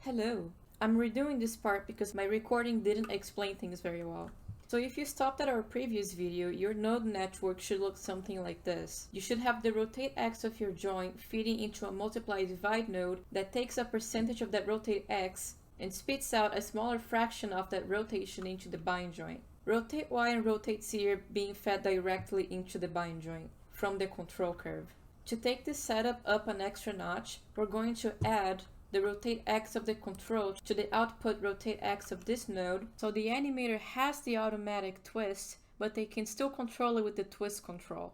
Hello! I'm redoing this part because my recording didn't explain things very well. So if you stopped at our previous video, your node network should look something like this. You should have the rotate x of your joint feeding into a multiply divide node that takes a percentage of that rotate x and spits out a smaller fraction of that rotation into the bind joint. Rotate y and rotate z are being fed directly into the bind joint from the control curve. To take this setup up an extra notch, we're going to add the rotate x of the control to the output rotate x of this node, so the animator has the automatic twist, but they can still control it with the twist control.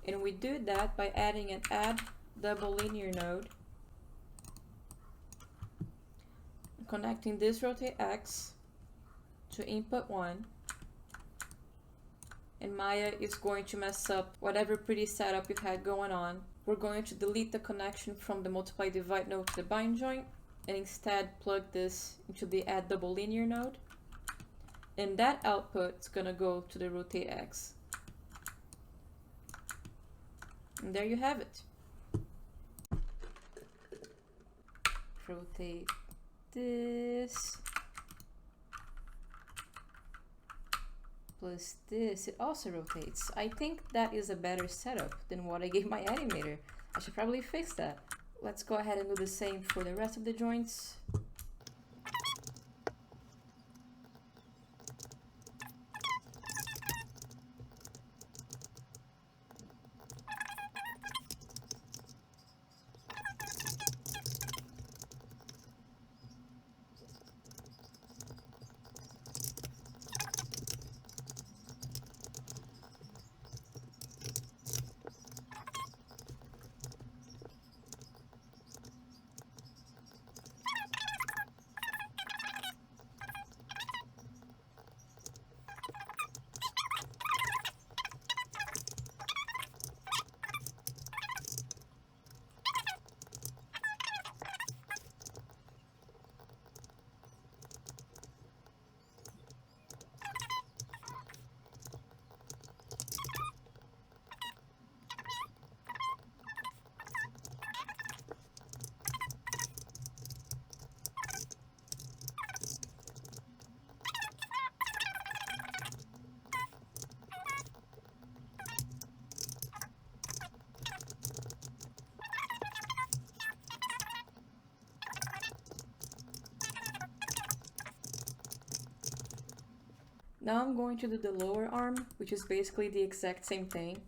And we do that by adding an add double linear node, connecting this rotate x to input 1, and Maya is going to mess up whatever pretty setup you've had going on. We're going to delete the connection from the multiply divide node to the bind joint and instead plug this into the add double linear node, and that output is going to go to the rotate x. And there you have it. Rotate this plus this, it also rotates. I think that is a better setup than what I gave my animator. I should probably fix that. Let's go ahead and do the same for the rest of the joints. Now I'm going to do the lower arm, which is basically the exact same thing.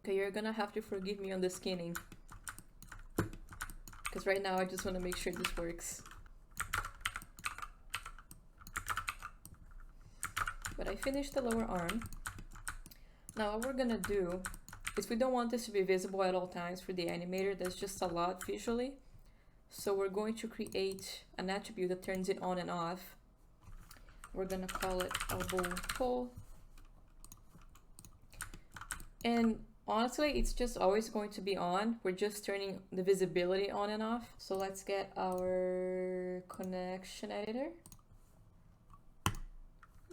Okay, you're gonna have to forgive me on the skinning, because right now I just want to make sure this works. But I finished the lower arm. Now what we're gonna do is, we don't want this to be visible at all times for the animator. That's just a lot visually. So we're going to create an attribute that turns it on and off. We're gonna call it elbow pull. And honestly, it's just always going to be on. We're just turning the visibility on and off. So let's get our connection editor.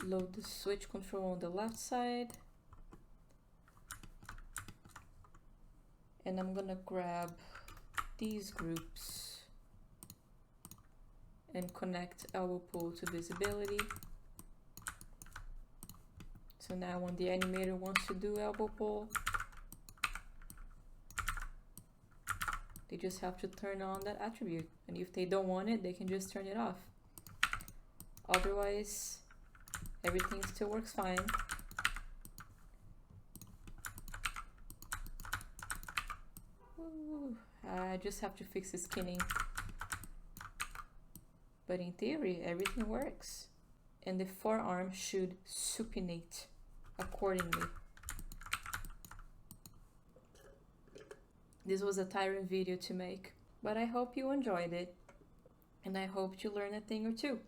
Load the switch control on the left side. And I'm gonna grab these groups and connect elbow pull to visibility. So now when the animator wants to do elbow pull, they just have to turn on that attribute. And if they don't want it, they can just turn it off. Otherwise, everything still works fine. Ooh, I just have to fix the skinning. But in theory, everything works. And the forearm should supinate accordingly. This was a tiring video to make, but I hope you enjoyed it. And I hope you learned a thing or two.